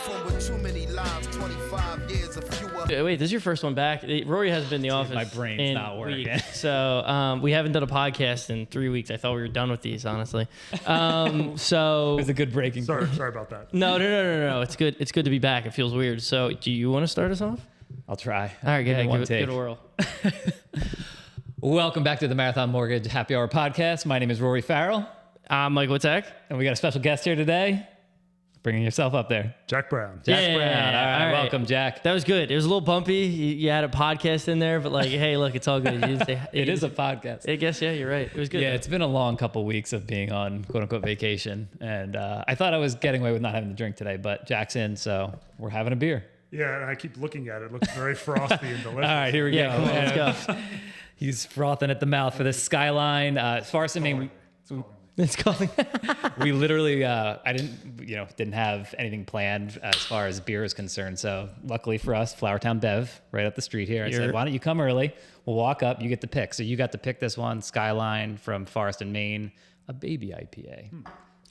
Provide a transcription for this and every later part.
from with too many lives, 25 years, a few Wait, this is your first one back. Rory hasn't been in the office. My brain's in not working. weeks. So we haven't done a podcast in 3 weeks. I thought we were done with these, honestly. So It was a good breaking. Sorry about that. no. It's good. It's good to be back. It feels weird. So do you want to start us off? I'll try. All right, Give give it it a whirl. Welcome back to the Marathon Mortgage Happy Hour podcast. My name is Rory Farrell, I'm Mike Witzak. and we got a special guest here today. Bringing yourself up there, Jack Brown. Jack Yeah, Brown. All right, all right. welcome, Jack. That was good. It was a little bumpy. You had a podcast in there, but like, hey, look, it's all good. You didn't say, It is a podcast. I guess, yeah, you're right. It was good. Yeah, it's been a long couple weeks of being on quote unquote vacation, and I thought I was getting away with not having to drink today, but Jack's in, so we're having a beer. Yeah, and I keep looking at it. It looks very frosty and delicious. All right, here we Yeah, go. come on, let's go. He's frothing at the mouth for this Skyline. As far as I mean, It's calling. we literally I didn't have anything planned as far as beer is concerned, so luckily for us, Flowertown Bev right up the street here. I said, why don't you come early, we'll walk up, you get to pick. So you got to pick this one, Skyline from Forest and Maine, a baby IPA.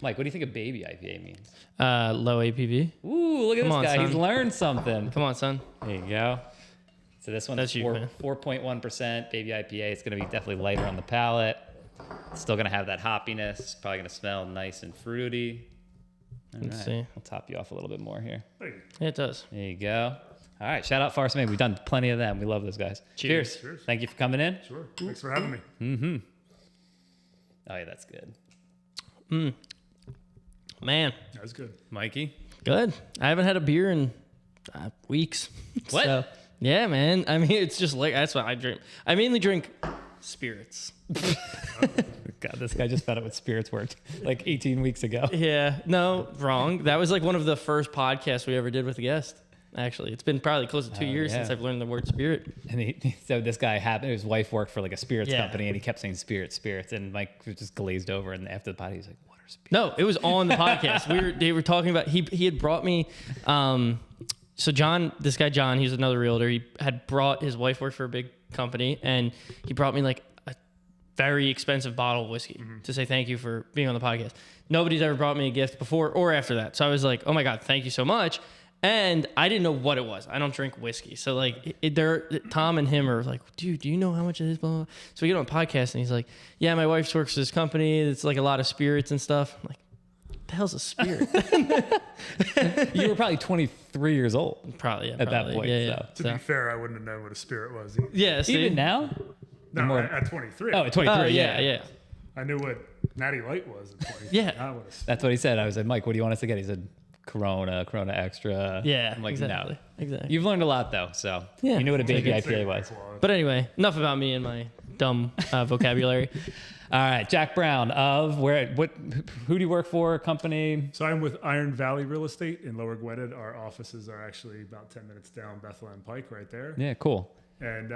Mike, what do you think a baby IPA means? Low APV. Ooh, look at Come this on, guy, son. he's learned something. Come on, son. There you go. So this one That's is you, man. 4.1% baby IPA. It's going to be definitely lighter on the palate. It's still going to have that hoppiness. It's probably going to smell nice and fruity. All Let's right. see. I'll top you off a little bit more here. Hey, Yeah, it does. There you go. All right. Shout out Forest Maine. We've done plenty of them. We love those guys. Cheers. Cheers. Thank you for coming in. sure. Thanks for having me. Oh, yeah, that's good. Man, That was good. Mikey? good. I haven't had a beer in weeks. What? So, yeah, man. I mean, it's just like, that's what I drink. I mainly drink spirits. God, this guy just found out what spirits worked like 18 weeks ago. Yeah, no, wrong. That was like one of the first podcasts we ever did with a guest. Actually, it's been probably close to 2 years yeah. since I've learned the word spirit. And so this guy happened, his wife worked for like a spirits Yeah. company, and he kept saying spirits. And Mike was just glazed over. And after the party, he's like, what are spirits? No, it was on the podcast. They were talking about, he had brought me, so John, this guy John, he's another realtor. He had brought, his wife worked for a big company, and he brought me like a very expensive bottle of whiskey to say thank you for being on the podcast. Nobody's ever brought me a gift before or after that. So I was like, oh my God, thank you so much. And I didn't know what it was. I don't drink whiskey. So like Tom and him are like, dude, do you know how much it is? Blah, blah, blah. So we get on a podcast and he's like, yeah, my wife works for this company. It's like a lot of spirits and stuff. I'm like, what the hell's a spirit? You were probably 23 years old. Probably, yeah. At that probably. point, Yeah. so. To be fair, I wouldn't have known what a spirit was. Yeah. See? Even now? No, More- at 23. Oh, at 23. Oh, yeah. I knew what Natty Light was at 23. Yeah. Not what a That's what he said. I was like, Mike, what do you want us to get? He said, Corona Extra. Yeah, I'm like, exactly. no. Exactly. You've learned a lot, though. So Yeah. you knew what a baby spirit IPA was. But anyway, enough about me and my dumb vocabulary. All right. Jack Brown of who do you work for? Company? So I'm with Iron Valley Real Estate in Lower Gwinnett. Our offices are actually about 10 minutes down Bethlehem Pike right there. Yeah, cool. And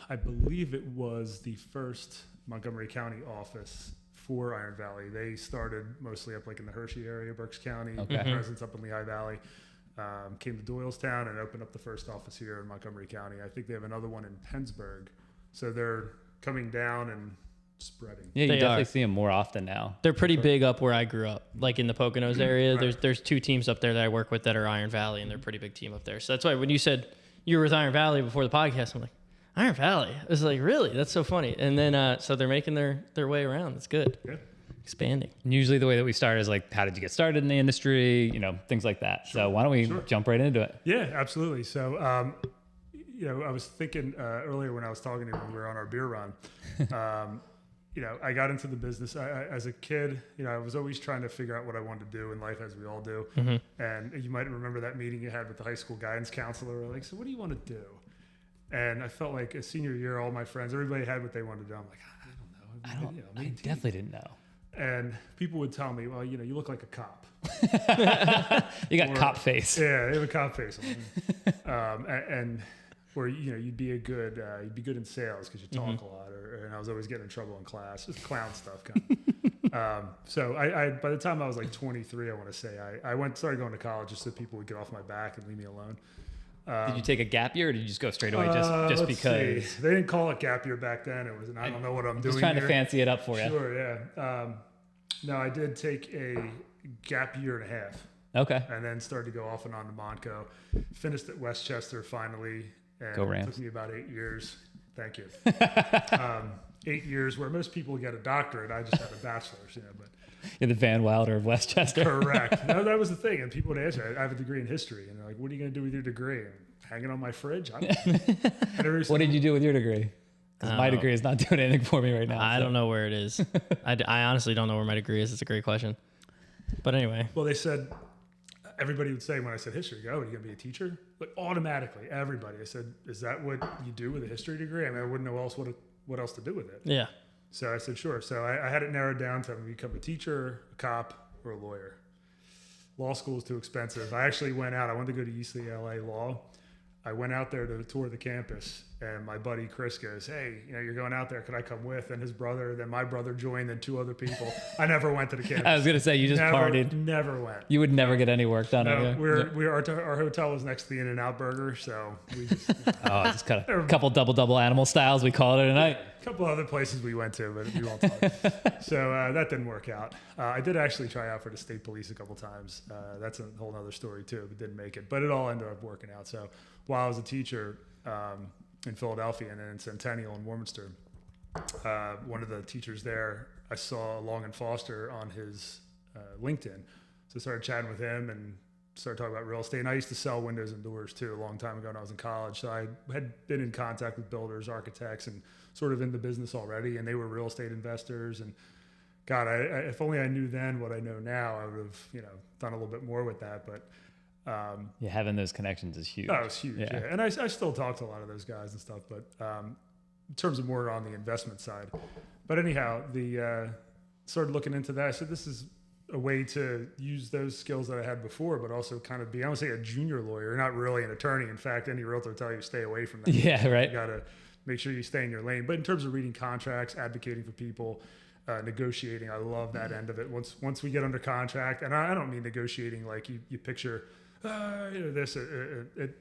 I believe it was the first Montgomery County office for Iron Valley. They started mostly up like in the Hershey area, Berks County, presence up in Lehigh Valley. Came to Doylestown and opened up the first office here in Montgomery County. I think they have another one in Pennsburg. So they're coming down and spreading. Yeah, you They definitely are. see him more often now. They're pretty big up where I grew up, like in the Poconos area. Right. There's two teams up there that I work with that are Iron Valley, and they're a pretty big team up there. So that's why when you said you were with Iron Valley before the podcast, I'm like, Iron Valley? I was like, really? That's so funny. And then, so they're making their way around. That's good. Yeah. Expanding. And usually the way that we start is like, how did you get started in the industry? You know, things like that. So why don't we jump right into it? Yeah, absolutely. So, I was thinking earlier when I was talking to you when we were on our beer run, I got into the business as a kid. I was always trying to figure out what I wanted to do in life, as we all do. And you might remember that meeting you had with the high school guidance counselor. Like, so what do you want to do? And I felt like a senior year, all my friends, everybody had what they wanted to do. I'm like, I don't know. I definitely didn't know. And people would tell me, well, you look like a cop. You got cop face. Yeah, they have a cop face on. And where you'd be good in sales because you talk a lot, and I was always getting in trouble in class, just clown stuff. Kind of. So I by the time I was like 23, I want to say I started going to college just so people would get off my back and leave me alone. Did you take a gap year, or did you just go straight away just Let's because? see. They didn't call it gap year back then. It was I don't know what I'm doing. Just trying here. to fancy it up for you. Sure, yeah. No, I did take a gap year and a half. Okay. and then started to go off and on to Montco. Finished at Westchester finally, and Go it Rams. took me about 8 years. Thank you. 8 years where most people get a doctorate. I just had a bachelor's, but You're the Van Wilder of Westchester. correct. No, that was the thing. And people would ask me, I have a degree in history, and they're like, "What are you going to do with your degree?" Hang it on my fridge. I don't know. What did you do with your degree? Because my degree is not doing anything for me right now. I so. don't know where it is. I honestly don't know where my degree is. It's a great question. But anyway, Well, they said, everybody would say when I said history, "Oh, are you going to be a teacher?" Like automatically, everybody. I said, "Is that what you do with a history degree?" I mean, I wouldn't know what else to do with it. yeah. So I said, "Sure." So I had it narrowed down to become a teacher, a cop, or a lawyer. Law school is too expensive. I actually went out. I wanted to go to UCLA Law. I went out there to tour the campus, and my buddy Chris goes, "Hey, you're going out there. Could I come with?" And his brother, then my brother joined, and 2 other people. I never went to the campus. I was gonna say you just partied. Never went. You would never get any work done. No, Yeah. our hotel was next to the In-N-Out Burger, so we just Oh, just cut a couple double animal styles. We call it a night. a couple other places we went to, but we won't talk. So that didn't work out. I did actually try out for the state police a couple times. That's a whole other story too, but didn't make it. But it all ended up working out. So while I was a teacher in Philadelphia and then in Centennial and Warminster, one of the teachers there, I saw Long and Foster on his LinkedIn. So I started chatting with him and started talking about real estate. And I used to sell windows and doors too a long time ago when I was in college. So I had been in contact with builders, architects, and sort of in the business already. And they were real estate investors. And God, if only I knew then what I know now, I would have, done a little bit more with that. But Yeah, having those connections is huge. oh, it's huge. Yeah. And I still talk to a lot of those guys and stuff, but in terms of more on the investment side. But anyhow, started looking into that. I said, this is a way to use those skills that I had before, but also kind of be, I would say, a junior lawyer, not really an attorney. In fact, any realtor will tell you stay away from that. Yeah, right. You got to make sure you stay in your lane. But in terms of reading contracts, advocating for people, negotiating, I love that end of it. Once we get under contract, and I don't mean negotiating like you picture, this,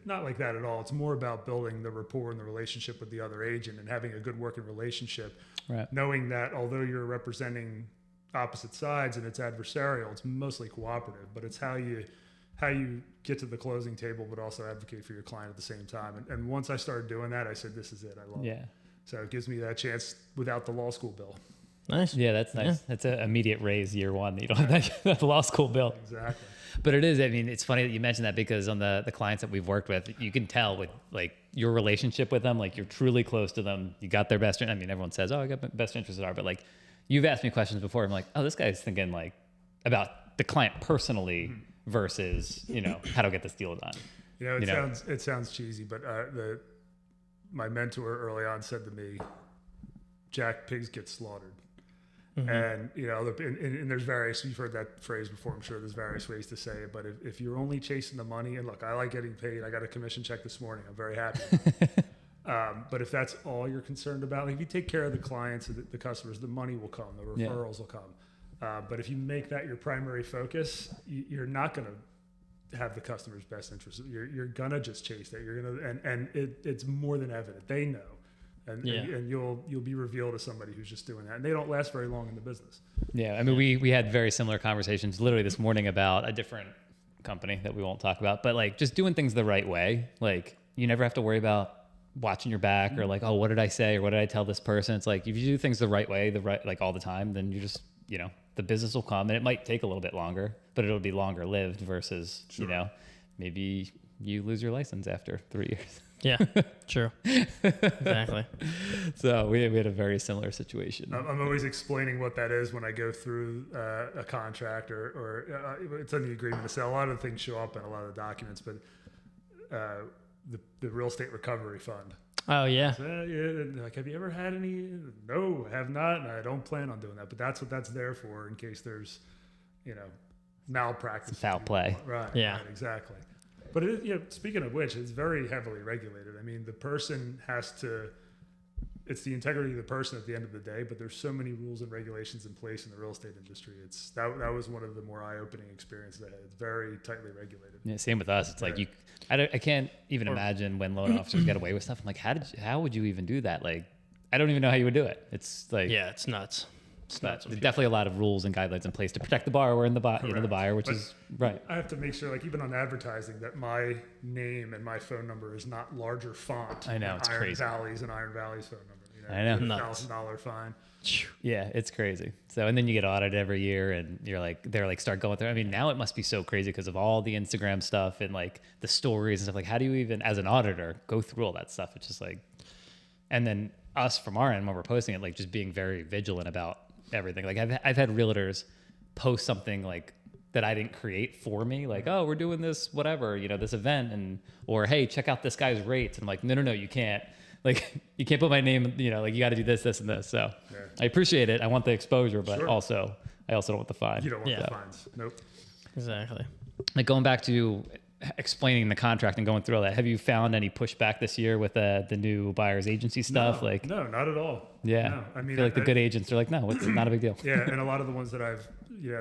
not like that at all. It's more about building the rapport and the relationship with the other agent and having a good working relationship. Right. Knowing that although you're representing opposite sides and it's adversarial, it's mostly cooperative, but it's how you get to the closing table, but also advocate for your client at the same time. And once I started doing that, I said, this is it. I love it. So it gives me that chance without the law school bill. Nice. Yeah, that's nice. Yeah. That's an immediate raise year one. You don't have that law school bill. Exactly. But it is. I mean, it's funny that you mentioned that because on the clients that we've worked with, you can tell with like your relationship with them, like you're truly close to them. You got their best. I mean, everyone says, "Oh, I got best interests at heart," but like you've asked me questions before. I'm like, "Oh, this guy's thinking like about the client personally versus how to get this deal done." It sounds cheesy, but my mentor early on said to me, "Jack, pigs get slaughtered." And and there's various, you've heard that phrase before, I'm sure there's various ways to say it, but if you're only chasing the money, and look, I like getting paid, I got a commission check this morning, I'm very happy. But if that's all you're concerned about, like if you take care of the clients and the customers, the money will come, the referrals will come. But if you make that your primary focus, you're not going to have the customer's best interest. You're going to just chase that. You're going to, and it's more than evident. They know. And you'll be revealed to somebody who's just doing that, and they don't last very long in the business. Yeah, I mean, we had very similar conversations literally this morning about a different company that we won't talk about, but like just doing things the right way. Like you never have to worry about watching your back or like, oh, what did I say or what did I tell this person? It's like if you do things the right way, like all the time, then you just the business will come, and it might take a little bit longer, but it'll be longer lived versus maybe you lose your license after 3 years. Yeah, true. Exactly. So we had a very similar situation. I'm always explaining what that is when I go through a contract or it's in the agreement to sell. A lot of things show up in a lot of the documents, but the real estate recovery fund. Oh yeah. So, like, have you ever had any? No, have not, and I don't plan on doing that. But that's what that's there for, in case there's, malpractice, foul play. Right. Yeah. Right, exactly. But speaking of which, it's very heavily regulated. I mean, the person has to. It's the integrity of the person at the end of the day. But there's so many rules and regulations in place in the real estate industry. That was one of the more eye-opening experiences I had. It's very tightly regulated. Yeah, same with us. It's like I can't even imagine when loan officers get away with stuff. I'm like, how would you even do that? Like, I don't even know how you would do it. It's like, Yeah, it's nuts. Snatch some There's few. definitely a lot of rules and guidelines in place to protect the borrower and the Correct. buyer, which But is right. I have to make sure, like even on advertising, that my name and my phone number is not larger font. I know, than it's Iron crazy. Valley's and Iron Valley's phone number. You know, I know. Nuts. $1,000 fine. Yeah, it's crazy. So, and then you get audited every year, and you're like, they're like, start going through. I mean, now it must be so crazy because of all the Instagram stuff and like the stories and stuff. Like, how do you even, as an auditor, go through all that stuff? It's just like, and then us from our end when we're posting it, like just being very vigilant about everything. Like, I've had realtors post something like that I didn't create for me, like, oh, we're doing this, whatever, this event, and or hey, check out this guy's rates. And I'm like, no, you can't. Like, you can't put my name, like you got to do this, this, and this. So Yeah. I appreciate it. I want the exposure, but Sure. I also don't want the fine. You don't want Yeah. the fines. Nope. Exactly. Like going back to explaining the contract and going through all that, have you found any pushback this year with the new buyer's agency stuff? No, Like, no, not at all. yeah, No. I mean, feel like the good agents are like, no, it's not a big deal. Yeah, and a lot of the ones that I've,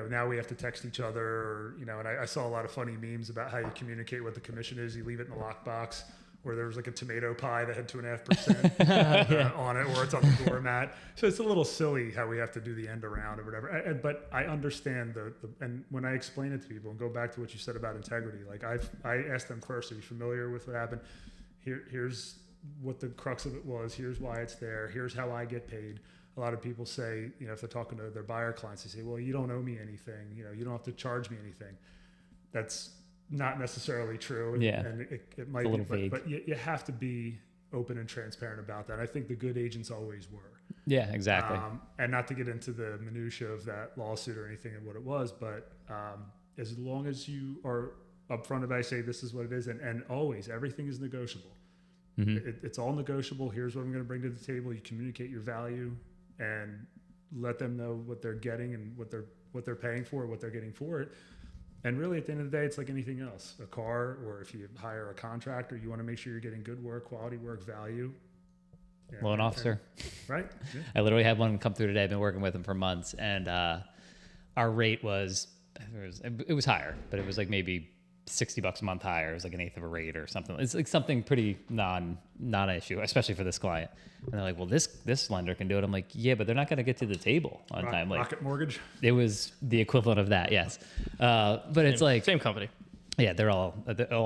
now we have to text each other, or, and I saw a lot of funny memes about how you communicate what the commission is. You leave it in the lockbox, where there was like a tomato pie that had 2.5% on it, or it's on the doormat. So it's a little silly how we have to do the end around or whatever. But I understand and when I explain it to people, and go back to what you said about integrity, like I asked them first, are you familiar with what happened? Here's what the crux of it was. Here's why it's there. Here's how I get paid. A lot of people say, if they're talking to their buyer clients, they say, well, you don't owe me anything. You don't have to charge me anything. That's not necessarily true. And, Yeah. and it might a little be, vague. but you have to be open and transparent about that. I think the good agents always were. Yeah, exactly. And not to get into the minutia of that lawsuit or anything and what it was, but as long as you are upfront about, say, this is what it is, and always everything is negotiable. It's all negotiable. Here's what I'm going to bring to the table. You communicate your value and let them know what they're getting and what they're paying for, what they're getting for it. And really, at the end of the day, it's like anything else. A car, or if you hire a contractor, you want to make sure you're getting good work, quality work, value. Yeah, Loan officer. right? Yeah. I literally had one come through today. I've been working with him for months, and our rate was it was higher, but it was like maybe $60 a month higher. It was like an eighth of a rate or something. It's like something pretty non an issue, especially for this client. And they're like, well, this lender can do it. I'm like, yeah, but they're not going to get to the table on time. Like, Rocket Mortgage. it was the equivalent of that, yes. But it's like, Same company. yeah, they're all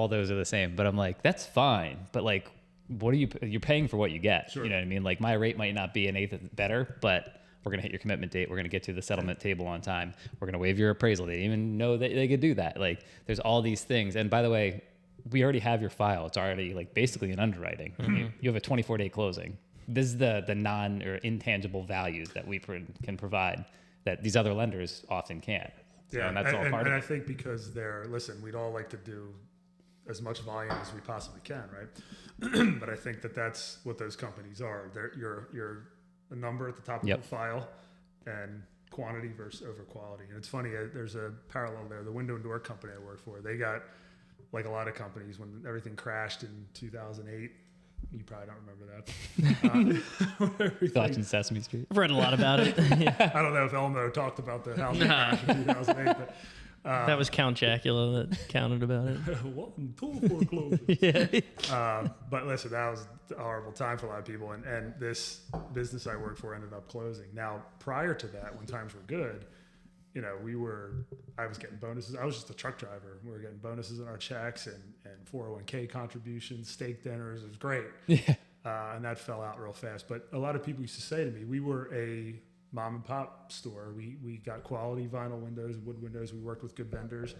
those are the same. But I'm like, that's fine. But like, what are you're paying for what you get? Sure. You know what I mean? Like, my rate might not be an eighth better, but we're going to hit your commitment date. We're going to get to the settlement table on time. We're going to waive your appraisal. They didn't even know that they could do that. Like, there's all these things. And by the way, we already have your file. It's already like basically an underwriting. You have a 24-day closing. This is the non or intangible values that we can provide that these other lenders often can't. So, Yeah, and that's all part and of I it. think because we'd all like to do as much volume as we possibly can, right? But I think that's what those companies are. You're a number at the top of Yep. the file, and quantity versus over quality. And it's funny, there's a parallel there. The window and door company I work for, they got, like a lot of companies, when everything crashed in 2008. You probably don't remember that. Thoughts in Sesame Street. I've read a lot about it. Yeah. I don't know if Elmo talked about the housing crash in 2008, but That was Count Chocula that counted about it. one, two foreclosures. Yeah. But listen, that was a horrible time for a lot of people, and this business I worked for ended up closing. Now, prior to that, when times were good, I was getting bonuses. I was just a truck driver. We were getting bonuses in our checks and 401k contributions, steak dinners. It was great. Yeah. And that fell out real fast. But a lot of people used to say to me, we were a mom and pop store. We got quality vinyl windows, wood windows. We worked with good vendors.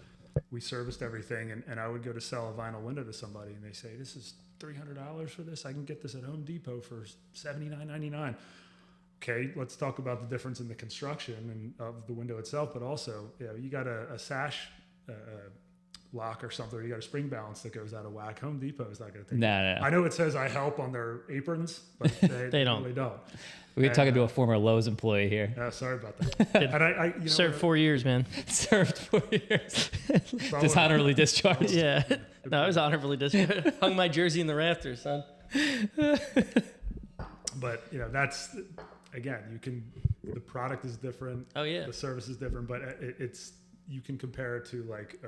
We serviced everything. And I would go to sell a vinyl window to somebody, and they say, this is $300 for this. I can get this at Home Depot for $79.99. Okay, let's talk about the difference in the construction and of the window itself, but also, you got a sash lock or something, or you got a spring balance that goes out of whack. Home Depot is not going to take it. No. I know it says I help on their aprons, but they don't. really don't. We were talking to a former Lowe's employee here. Sorry about that. And I Served 4 years, man. Served 4 years. so Dishonorably discharged. Yeah. No, I was honorably discharged. Hung my jersey in the rafters, son. But that's, again, the product is different. Oh, yeah. The service is different, but you can compare it to like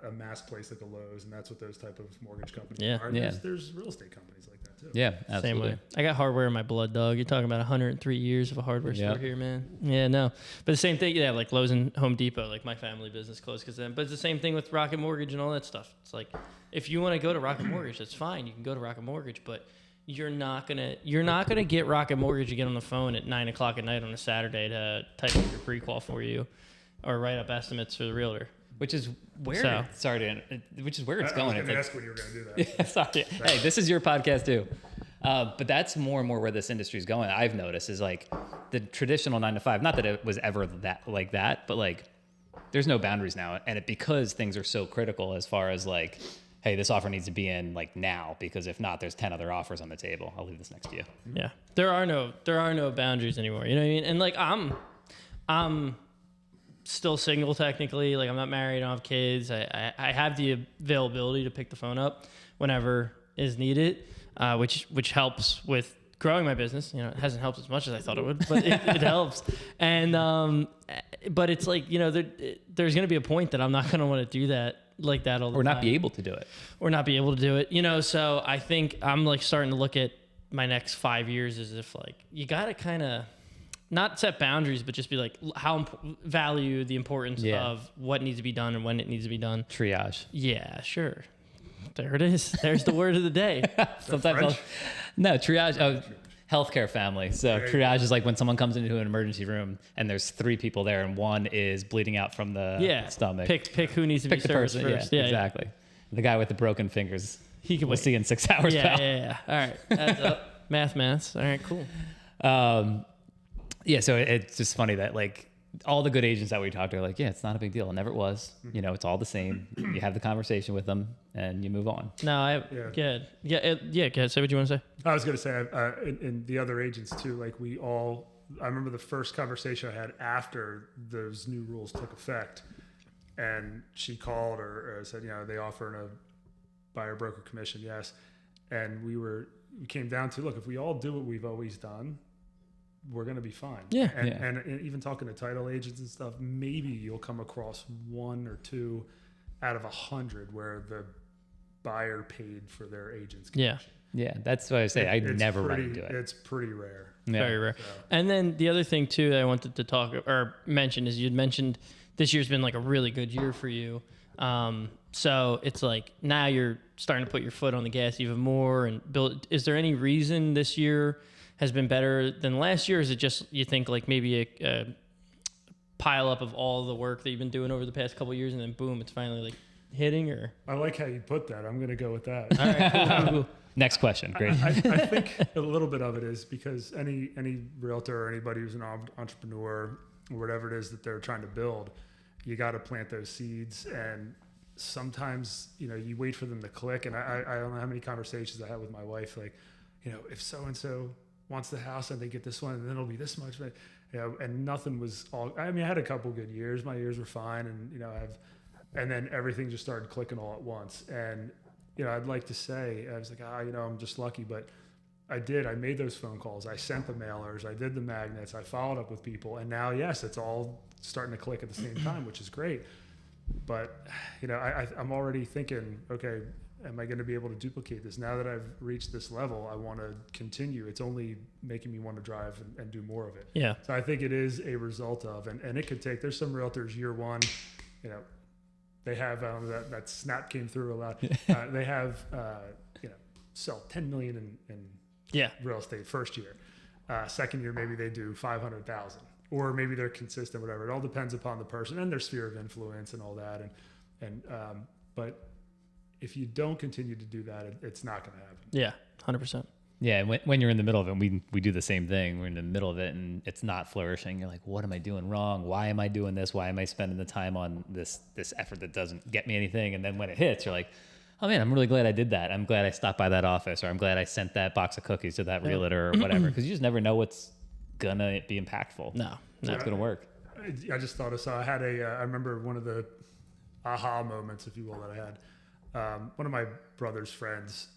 a mass place like a Lowe's, and that's what those type of mortgage companies Yeah. are. Yeah. There's real estate companies like that too. Yeah, Same absolutely. way. I got hardware in my blood, dog. You're talking about 103 years of a hardware Yep. store here, man. Yeah, no. But the same thing, yeah, like Lowe's and Home Depot, like my family business closed because then. But it's the same thing with Rocket Mortgage and all that stuff. It's like, if you want to go to Rocket Mortgage, that's fine. You can go to Rocket Mortgage, but you're not gonna get Rocket Mortgage to get on the phone at 9 o'clock at night on a Saturday to type up your pre-qual for you, or write up estimates for the realtor. Which is where which is where it's I going. was It's going to like, ask when you were going to do that. yeah, sorry. Hey, this is your podcast too. But that's more and more where this industry is going. I've noticed is like the traditional 9 to 5. Not that it was ever that like that, but like there's no boundaries now, and because things are so critical as far as like, hey, this offer needs to be in like now, because if not, there's 10 other offers on the table. I'll leave this next to you. Yeah, there are no boundaries anymore. You know what I mean? And like I'm still single technically. Like I'm not married. I don't have kids. I have the availability to pick the phone up whenever is needed, which helps with growing my business. You know, it hasn't helped as much as I thought it would, but it helps. And but it's like, you know, there's going to be a point that I'm not going to want to do that like that all the Or time. not be able to do it. Or not be able to do it. You know, so I think I'm like starting to look at my next 5 years as if like you got to kind of not set boundaries, but just be like value the importance of what needs to be done and when it needs to be done. Triage. Yeah, sure. There it is. There's the word of the day. Sometimes French? no triage. Oh, healthcare family. So triage is like when someone comes into an emergency room and there's 3 people there and one is bleeding out from the stomach. Pick who needs to Pick be the serviced person. first. Yeah, Yeah, exactly. The guy with the broken fingers. He can We'll wait. see in 6 hours. Yeah, pal. yeah. All right. Adds up. Maths. All right, cool. Yeah, so it's just funny that like all the good agents that we talked to are like, yeah, it's not a big deal. It never was. You know, it's all the same. You have the conversation with them and you move on. No, good. Yeah, good. Say what you want to say. I was going to say, and the other agents too, like I remember the first conversation I had after those new rules took effect, and she called or said, you know, they offer a buyer broker commission, yes. And we came down to, look, if we all do what we've always done, we're going to be fine. Yeah. And even talking to title agents and stuff, maybe you'll come across 1 or 2 out of 100 where the buyer paid for their agent's commission. Yeah, that's what I say. I never run into it. It's pretty rare. Yeah. Very rare. And then the other thing too that I wanted to talk or mention is you'd mentioned this year's been like a really good year for you. So it's like now you're starting to put your foot on the gas even more and build. Is there any reason this year has been better than last year? Or is it just you think like maybe a pile up of all the work that you've been doing over the past couple of years and then boom, it's finally like hitting? Or I like how you put that. I'm going to go with that. all right, cool. Next question. Great. I think a little bit of it is because any realtor or anybody who's an entrepreneur or whatever it is that they're trying to build, you got to plant those seeds. And sometimes, you know, you wait for them to click. And I don't know how many conversations I had with my wife, like, you know, if so-and-so wants the house and they get this one, and then it'll be this much. But, you know, and nothing was all, I mean, I had a couple good years. My years were fine. And, you know, and then everything just started clicking all at once. And, you know, I'd like to say, I was like, you know, I'm just lucky, but I made those phone calls. I sent the mailers, I did the magnets, I followed up with people. And now, yes, it's all starting to click at the same time, which is great. But, you know, I'm already thinking, okay, am I going to be able to duplicate this? Now that I've reached this level, I want to continue. It's only making me want to drive and do more of it. Yeah. So I think it is a result of, and it could take, there's some realtors year one, you know, they have that snap came through a lot. They have, you know, sell 10 million in real estate first year. Second year, maybe they do 500,000, or maybe they're consistent, whatever. It all depends upon the person and their sphere of influence and all that. But if you don't continue to do that, it's not going to happen. Yeah. 100%. Yeah, when you're in the middle of it, we do the same thing. We're in the middle of it and it's not flourishing. You're like, what am I doing wrong? Why am I doing this? Why am I spending the time on this effort that doesn't get me anything? And then when it hits, you're like, oh man, I'm really glad I did that. I'm glad I stopped by that office, or I'm glad I sent that box of cookies to that realtor or whatever. Because you just never know what's gonna be impactful. No. It's gonna work. I just thought of, so I had I remember one of the aha moments, if you will, that I had. One of my brother's friends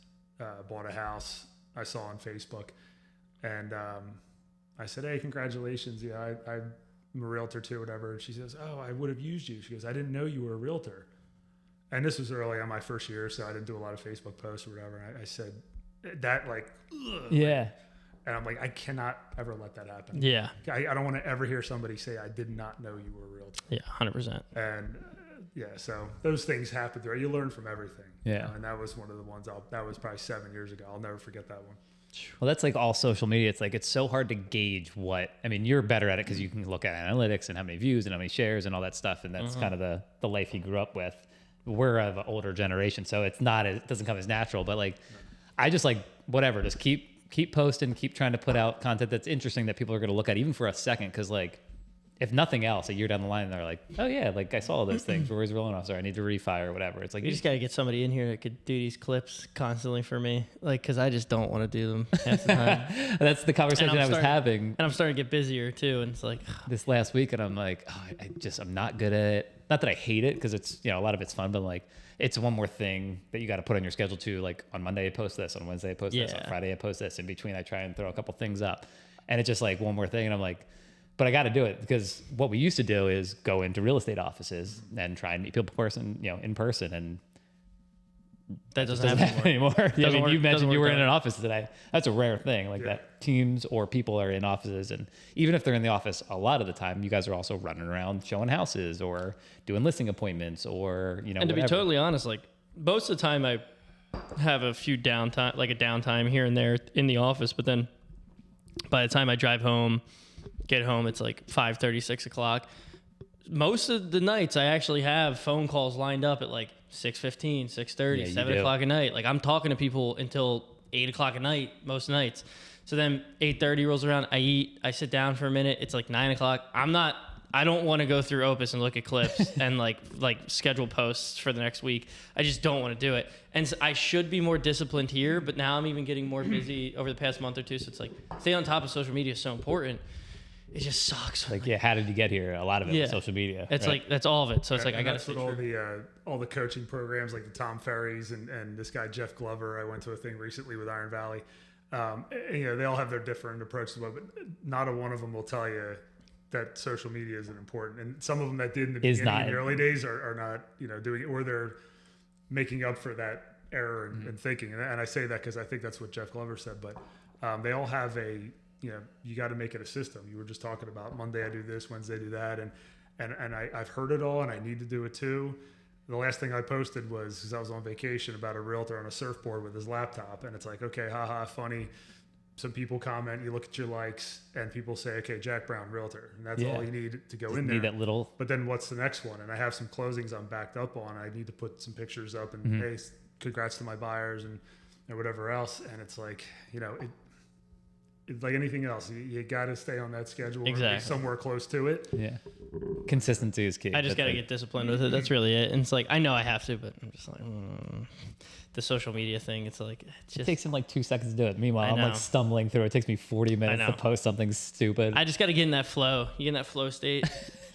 bought a house I saw on Facebook, and I said, hey, congratulations. Yeah, I'm a realtor too, whatever. And she says, "Oh, I would have used you." She goes, "I didn't know you were a realtor." And this was early on my first year, so I didn't do a lot of Facebook posts or whatever. And I said that like, ugh. Yeah. And I'm like, I cannot ever let that happen. Yeah. I don't want to ever hear somebody say, "I did not know you were a realtor." Yeah. 100%. And yeah, so those things happen there. You learn from everything. Yeah. And that was one of the ones that was probably 7 years ago. I'll never forget that one. Well, that's like all social media. It's like, it's so hard to gauge I mean, you're better at it because you can look at analytics and how many views and how many shares and all that stuff. And that's kind of the life you grew up with. We're of an older generation, so it doesn't come as natural, but like, I just like, whatever, just keep posting, keep trying to put out content that's interesting that people are going to look at even for a second. Cause like, if nothing else, a year down the line, they're like, "Oh yeah, like I saw all those things. Where's the loan officer? I need to refi or whatever." It's like, You just got to get somebody in here that could do these clips constantly for me. Like, cause I just don't want to do them half the time. that's the conversation I was having. And I'm starting to get busier too. And it's like, This last week, and I'm like, oh, I'm not good at it. Not that I hate it, because it's, a lot of it's fun, but like, it's one more thing that you got to put on your schedule too. Like on Monday I post this, on Wednesday I post this, on Friday I post this. In between I try and throw a couple things up, and it's just like one more thing. And I'm like, but I got to do it, because what we used to do is go into real estate offices and try and meet people in person, and that doesn't doesn't happen happen anymore. I mean, work- you mentioned you were work in out. an office today. That's a rare thing, like that teams or people are in offices. And even if they're in the office a lot of the time, you guys are also running around showing houses or doing listing appointments or, And to whatever. be totally honest, like most of the time I have a downtime here and there in the office, but then by the time I drive home, get home, it's like 5:30, 6 o'clock. Most of the nights I actually have phone calls lined up at like 6:15, 6:30, Yeah, you 7 do. o'clock at night. Like I'm talking to people until 8 o'clock at night most nights. So then 8:30 rolls around, I eat, I sit down for a minute. It's like 9 o'clock. I don't want to go through Opus and look at clips and like schedule posts for the next week. I just don't want to do it. And so I should be more disciplined here, but now I'm even getting more busy over the past month or two. So it's like staying on top of social media is so important. It just sucks. Like, how did you get here? A lot of it was social media. It's right? like, that's all of it. So it's like, I got to that's stay what true. all the coaching programs, like the Tom Ferries and this guy Jeff Glover. I went to a thing recently with Iron Valley. And, they all have their different approaches, but not a one of them will tell you that social media isn't important. And some of them that did in the beginning, in the early days, are not, doing it, or they're making up for that error in thinking. And I say that because I think that's what Jeff Glover said. But they all have you got to make it a system. You were just talking about Monday I do this, Wednesday I do that, and I've heard it all, and I need to do it too. The last thing I posted was, because I was on vacation, about a realtor on a surfboard with his laptop, and it's like, okay, haha, funny. Some people comment, you look at your likes, and people say, okay, Jack Brown, realtor, and that's all you need to go in there. Need that little. But then what's the next one? And I have some closings I'm backed up on. I need to put some pictures up, and hey, congrats to my buyers and whatever else. And it's like, it's like anything else. You got to stay on that schedule, or be Exactly. somewhere close to it. Yeah. Consistency is key. I just got to get disciplined with it. That's really it. And it's like, I know I have to, but I'm just like, the social media thing, it's like, it's It just, takes him like 2 seconds to do it. Meanwhile, I I'm know. like stumbling through. It takes me 40 minutes to know. post something stupid. I just got to get in that flow. You get in that flow state,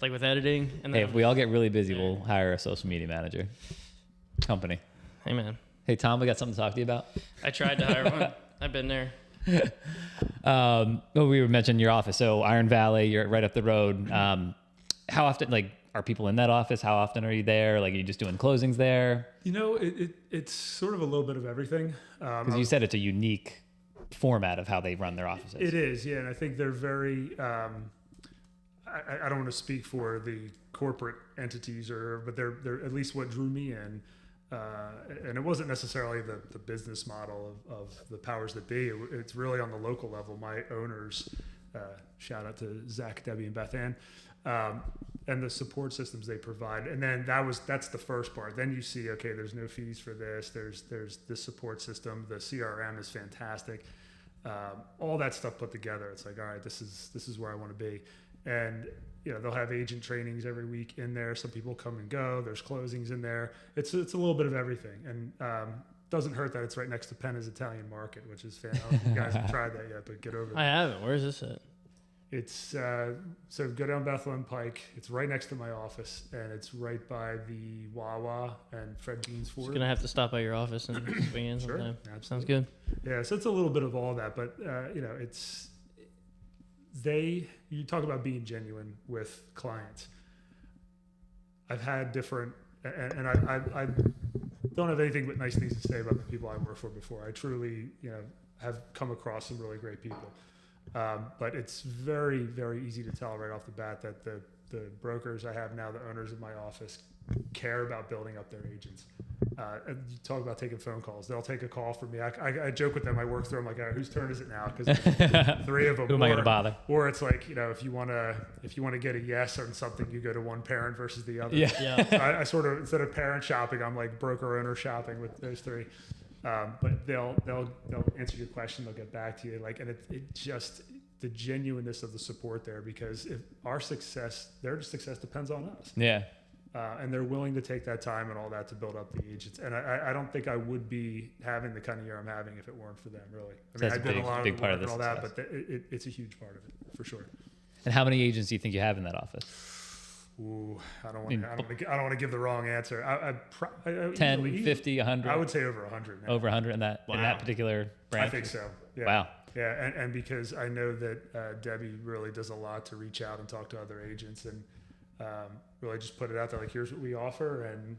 like with editing. And Hey, then, if we all get really busy, we'll hire a social media manager company. hey man, Hey, Tom, we got something to talk to you about. I tried to hire one. I've been there. We were mentioning your office. So Iron Valley, you're right up the road. How often, are people in that office? How often are you there? Like, are you just doing closings there? It's sort of a little bit of everything. Because you said it's a unique format of how they run their offices. It is, yeah, and I think they're very. I don't want to speak for the corporate entities, but they're at least what drew me in. And it wasn't necessarily the business model of the powers that be. It's really on the local level. My owners, shout out to Zach, Debbie, and Beth Ann, and the support systems they provide. And then that's the first part. Then you see, okay, there's no fees for this. There's the support system. The CRM is fantastic. All that stuff put together. It's like, all right, this is where I want to be. And they'll have agent trainings every week in there. Some people come and go. There's closings in there. It's a little bit of everything, and doesn't hurt that it's right next to Penna's Italian Market, which is fantastic. I don't know if you guys have tried that yet, but get over I it. haven't. Where is this at? It's so go down Bethlehem Pike. It's right next to my office, and it's right by the Wawa and Fred Bean's Ford. Just gonna have to stop by your office and swing in Sure, sometime. absolutely. Sounds good. Yeah, so it's a little bit of all that, but it's you talk about being genuine with clients. I've had different, and I don't have anything but nice things to say about the people I worked for before. I truly, have come across some really great people. But it's very, very easy to tell right off the bat that the brokers I have now, the owners of my office, care about building up their agents. And you talk about taking phone calls. They'll take a call from me. I joke with them. I work through them like, whose turn is it now? Because 3 of them. Who am I going to bother? Or it's like, if you want to get a yes on something, you go to one parent versus the other. Yeah. So I sort of, instead of parent shopping, I'm like broker owner shopping with those 3. But they'll answer your question. They'll get back to you. And it just, the genuineness of the support there, because if their success depends on us. Yeah. And they're willing to take that time and all that to build up the agents. And I don't think I would be having the kind of year I'm having if it weren't for them, really. I mean, I did a lot of the work and all that, but it's a huge part of it, for sure. And how many agents do you think you have in that office? Ooh, I don't want to give the wrong answer. I 10, easily, 50, 100? I would say over 100 now. Over 100 in that particular branch? I think so. Yeah. Wow. Yeah, and because I know that Debbie really does a lot to reach out and talk to other agents and really just put it out there, like, here's what we offer, and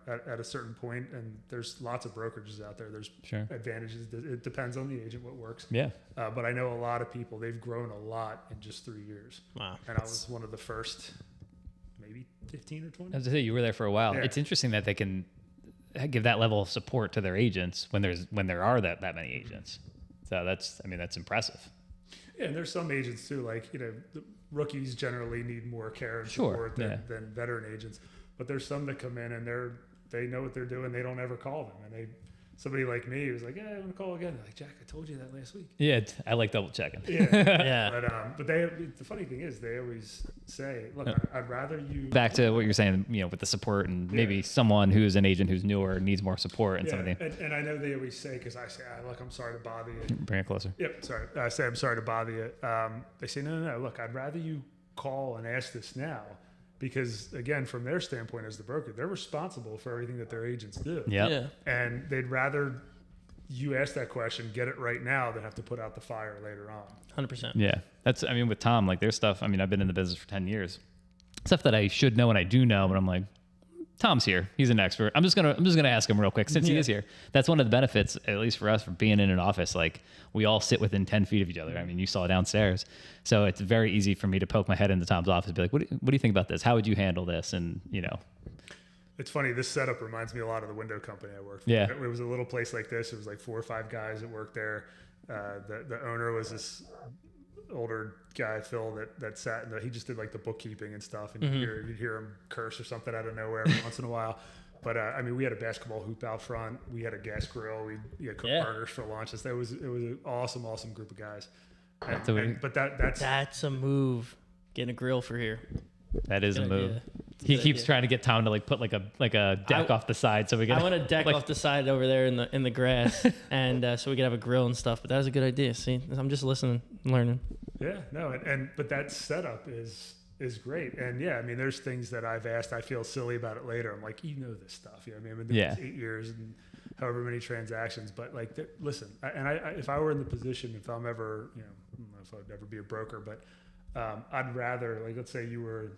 at a certain point, and there's lots of brokerages out there. There's advantages. It depends on the agent what works. Yeah. But I know a lot of people. They've grown a lot in just 3 years. Wow. And I was one of the first, maybe 15 or 20. As I say, you were there for a while. Yeah. It's interesting that they can give that level of support to their agents when there are that many agents. So that's impressive. Yeah, and there's some agents too, like, the rookies generally need more care and support than veteran agents. But there's some that come in and they know what they're doing. They don't ever call them. And somebody like me who's like, yeah, I want to call again. They're like, Jack, I told you that last week. Yeah, I like double checking. Yeah. Yeah. But the funny thing is, they always say, look, I'd rather you. Back to what you're saying, with the support and maybe someone who's an agent who's newer needs more support and something. And I know they always say, because I say, look, I'm sorry to bother you. Bring it closer. Yep, sorry. I say, I'm sorry to bother you. They say, no, look, I'd rather you call and ask this now. Because, again, from their standpoint as the broker, they're responsible for everything that their agents do. Yep. Yeah. And they'd rather you ask that question, get it right now, than have to put out the fire later on. 100%. Yeah. With Tom, like, there's stuff, I've been in the business for 10 years. Stuff that I should know and I do know, but I'm like, Tom's here. He's an expert. I'm just gonna ask him real quick since he is here. That's one of the benefits, at least for us, for being in an office. Like, we all sit within 10 feet of each other. You saw downstairs, so it's very easy for me to poke my head into Tom's office and be like, "What do you think about this? How would you handle this?" And It's funny. This setup reminds me a lot of the window company I worked for. Yeah. It was a little place like this. It was like 4 or 5 guys that worked there. The owner was this older guy, Phil, that sat and he just did like the bookkeeping and stuff, and you'd hear him curse or something out of nowhere every once in a while. But we had a basketball hoop out front. We had a gas grill. We had cooked burgers for lunch. It was an awesome group of guys. But that's a move. Getting a grill for here. That is a move. Idea. He keeps trying to get Tom to put like a deck off the side so we can. I want a deck off the side over there in the grass, and so we can have a grill and stuff. But that was a good idea. See, I'm just listening, learning. Yeah, no, but that setup is great. And there's things that I've asked. I feel silly about it later. I'm like, you know this stuff. I've been doing this 8 years and however many transactions. But like, listen, if I were in the position, if I'm ever, I don't know if I'd ever be a broker, but I'd rather, like, let's say you were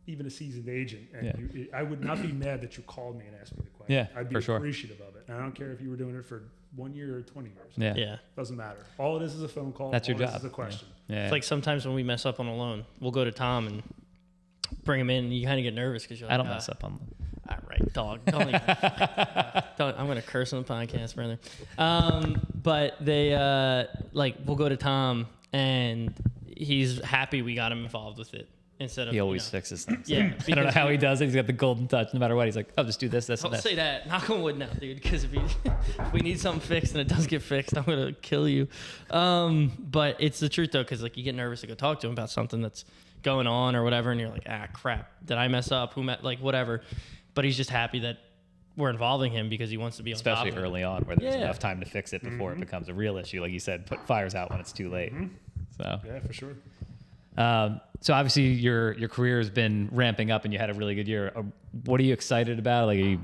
even a seasoned agent, and I would not be mad that you called me and asked me the question. Yeah, I'd be for sure. appreciative of it. And I don't care if you were doing it for 1 year or 20 years. Yeah. Doesn't matter. All it is a phone call. That's your job. This is a question. Yeah. It's like sometimes when we mess up on a loan, we'll go to Tom and bring him in, and you kind of get nervous because you're like, I don't mess up on. All right, dog. Don't even, I'm gonna curse on the podcast, brother. But they we'll go to Tom, and he's happy we got him involved with it. Instead of, He always fixes things. Yeah, I don't know how he does it. He's got the golden touch. No matter what, he's like, "I'll just do this, and Don't that." say that. Knock on wood now, dude. Because if we need something fixed and it does get fixed, I'm gonna kill you. But it's the truth though, because like you get nervous to go talk to him about something that's going on or whatever, and you're like, crap, did I mess up? Whatever. But he's just happy that we're involving him because he wants to be on Especially top of it. early on, where there's enough time to fix it before it becomes a real issue. Like you said, put fires out when it's too late. So Yeah, for sure. So obviously your career has been ramping up and you had a really good year. What are you excited about? I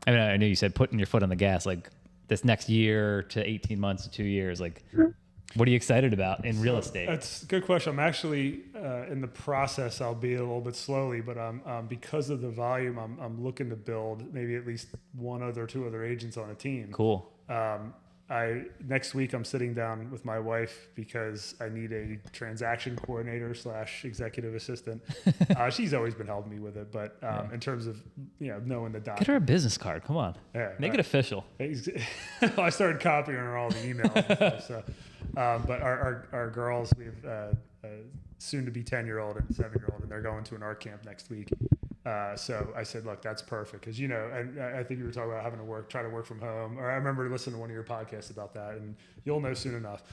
know you said putting your foot on the gas, like this next year to 18 months to 2 years. Like, What are you excited about in real estate? That's a good question. I'm actually in the process. I'll be a little bit slowly, but because of the volume, I'm looking to build maybe at least one other, two other agents on a team. Cool. Next week I'm sitting down with my wife because I need a transaction coordinator / executive assistant. She's always been helping me with it, but in terms of knowing the Get her a business card. Come on. Yeah, Make it official. I started copying her all the emails. And stuff, so, but our girls, we have soon to be 10-year-old and 7-year-old, and they're going to an art camp next week. So I said, look, that's perfect. Cause and I think you were talking about having to try to work from home, or I remember listening to one of your podcasts about that, and you'll know soon enough.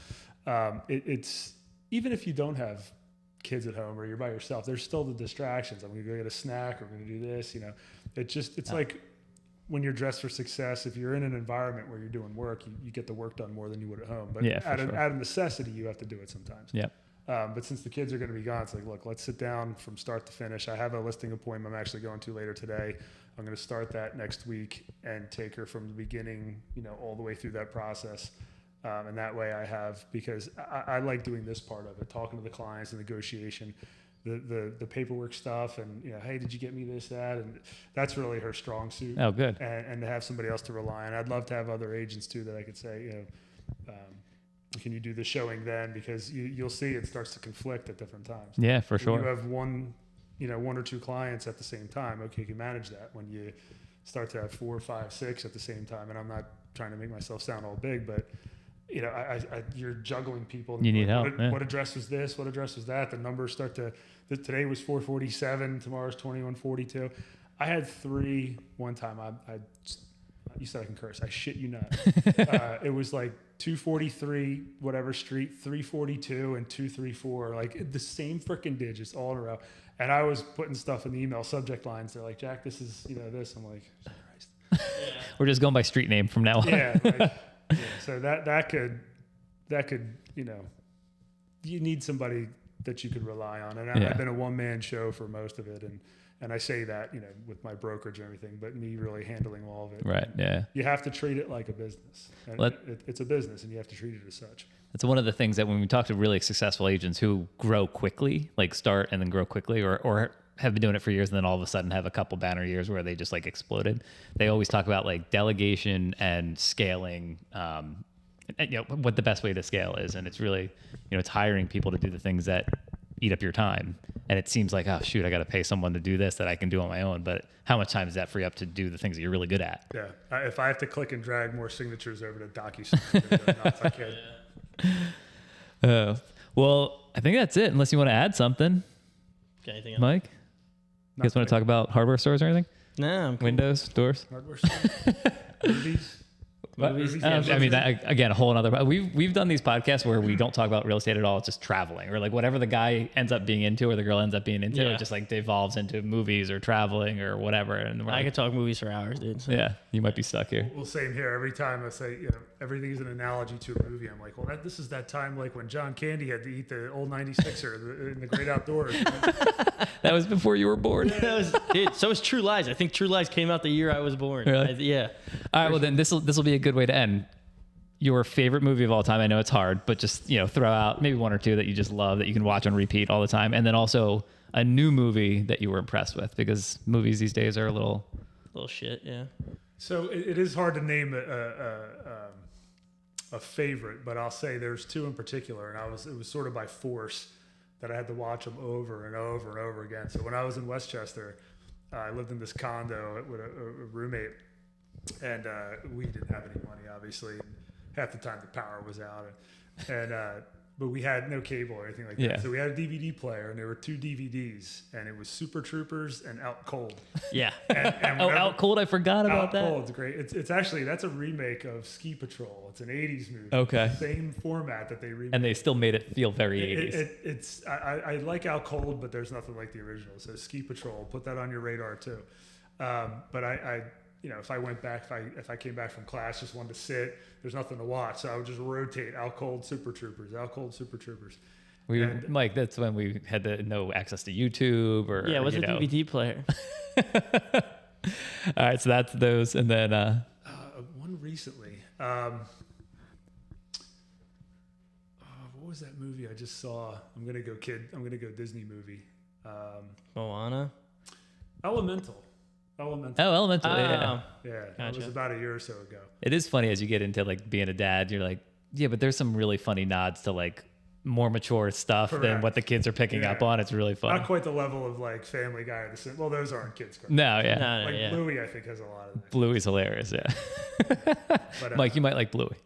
It's even if you don't have kids at home or you're by yourself, there's still the distractions. I'm going to go get a snack. We're going to do this, it's like when you're dressed for success, if you're in an environment where you're doing work, you get the work done more than you would at home, but out of necessity, you have to do it sometimes. Yeah. But since the kids are going to be gone, it's like, look, let's sit down from start to finish. I have a listing appointment I'm actually going to later today. I'm going to start that next week and take her from the beginning, all the way through that process. And that way because I like doing this part of it, talking to the clients and negotiation, the paperwork stuff, and hey, did you get me this, that, and that's really her strong suit. Oh, good. And to have somebody else to rely on. I'd love to have other agents too that I could say, can you do the showing then? Because you'll see it starts to conflict at different times. Yeah, for sure. When you have one or two clients at the same time, okay, you can manage that. When you start to have 4, 5, 6 at the same time, and I'm not trying to make myself sound all big, but you're juggling people. You need help. What address was this? What address was that? The numbers start to. Today was 447. Tomorrow's 2142. I had 3 one time. You said I can curse. I shit you not. It was like 243 whatever street, 342 and 234, like the same freaking digits all in a row. And I was putting stuff in the email subject lines. They're like, Jack, this is this. I'm like, Christ. We're just going by street name from now on. Yeah. So that could you need somebody that you could rely on. And I've been a one-man show for most of it, and I say that, with my brokerage and everything, but me really handling all of it. Right. Yeah. You have to treat it like a business. And it's a business, and you have to treat it as such. That's one of the things that when we talk to really successful agents who grow quickly, like start and then grow quickly, or have been doing it for years and then all of a sudden have a couple banner years where they just like exploded. They always talk about like delegation and scaling, and, what the best way to scale is. And it's really, it's hiring people to do the things that eat up your time. And it seems like, oh shoot, I got to pay someone to do this that I can do on my own. But how much time does that free up to do the things that you're really good at? Yeah. If I have to click and drag more signatures over to DocuSign, I can. Well, I think that's it. Unless you want to add something, Anything else? Mike. You guys want to talk about hardware stores or anything? No, I'm cool. Windows, doors. Hardware store, movies. Movies. I mean, again, a whole other. We've done these podcasts where we don't talk about real estate at all. It's just traveling, or like whatever the guy ends up being into, or the girl ends up being into. Yeah. It just like devolves into movies or traveling or whatever. And I could talk movies for hours, dude. So. Yeah, you might be stuck here. Well, same here. Every time I say, everything is an analogy to a movie. I'm like, well, this is that time like when John Candy had to eat the old 96er in the great outdoors. That was before you were born. Dude, so is True Lies. I think True Lies came out the year I was born. Really? Yeah. All right. Well, then this will be a good way to end. Your favorite movie of all time. I know it's hard, but just throw out maybe one or two that you just love that you can watch on repeat all the time, and then also a new movie that you were impressed with, because movies these days are a little shit. Yeah. So it is hard to name a favorite, but I'll say there's 2 in particular, and it was sort of by force that I had to watch them over and over and over again. So when I was in Westchester, I lived in this condo with a roommate, and we didn't have any money, obviously. Half the time the power was out, but we had no cable or anything like that. Yeah. So we had a DVD player, and there were 2 DVDs, and it was Super Troopers and Out Cold. Yeah. And Out Cold. I forgot about Out that. Cold's great. It's actually, that's a remake of Ski Patrol. It's an 80s movie. Okay. Same format that they remade. And they still made it feel very 80s. I like Out Cold, but there's nothing like the original. So Ski Patrol, put that on your radar too. But I if I went back, if I came back from class, just wanted to sit, there's nothing to watch. So I would just rotate Out Cold, Super Troopers, Out Cold, Super Troopers. Mike, that's when we had no access to YouTube or Yeah, it was a DVD player. All right, so that's those, and then one recently. what was that movie I just saw? I'm gonna go Disney movie. Moana. Elemental. Oh, Elemental. Oh. Yeah, that was about a year or so ago. It is funny as you get into like being a dad, you're like, yeah, but there's some really funny nods to like more mature stuff than Correct. what the kids are picking up on. It's really funny. Not quite the level of like Family Guy or the Well, those aren't kids. No, yeah. No, Like yeah. Bluey, I think has a lot of that. Bluey's hilarious, yeah. But, Mike, you might like Bluey.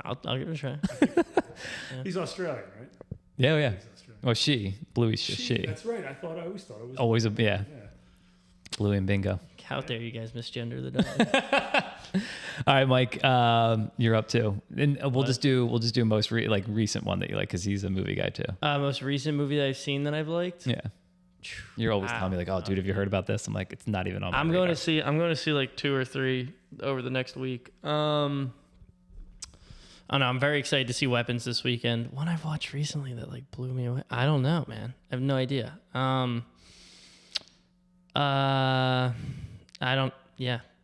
I'll give it a try. He's Australian, right? Yeah, yeah. He's Australian. Well, Bluey's just she. That's right. I always thought it was. Always a, yeah. Bluey and Bingo. How dare you guys misgender the dog? All right, Mike, you're up too. And we'll just do most recent one that you like because he's a movie guy too. Most recent movie that I've seen that I've liked. Yeah. You're always telling me like, oh, dude, have you heard about this? I'm like, it's not even on my I'm radar. going to see like 2 or 3 over the next week. I don't know. I'm very excited to see Weapons this weekend. One I've watched recently that like blew me away. I don't know, man. I have no idea.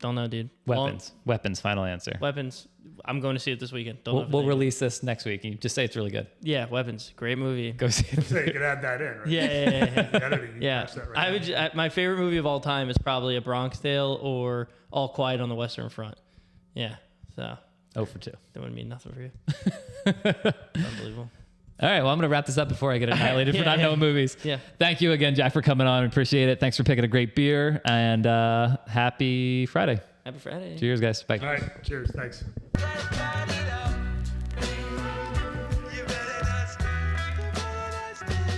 Don't know, dude. Weapons. Final answer. Weapons. I'm going to see it this weekend. Don't know if We'll it's release this next week. And you just say it's really good. Yeah, Weapons. Great movie. Go see it. So you could add that in, right? Yeah. Editing, you Yeah. catch that right I now. would. My favorite movie of all time is probably A Bronx Tale or All Quiet on the Western Front. Yeah. So 0 for 2. that wouldn't mean nothing for you. Unbelievable. All right. Well, I'm going to wrap this up before I get annihilated for not knowing movies. Yeah. Thank you again, Jack, for coming on. Appreciate it. Thanks for picking a great beer. And happy Friday. Happy Friday. Cheers, guys. Bye. All right. Cheers. Thanks.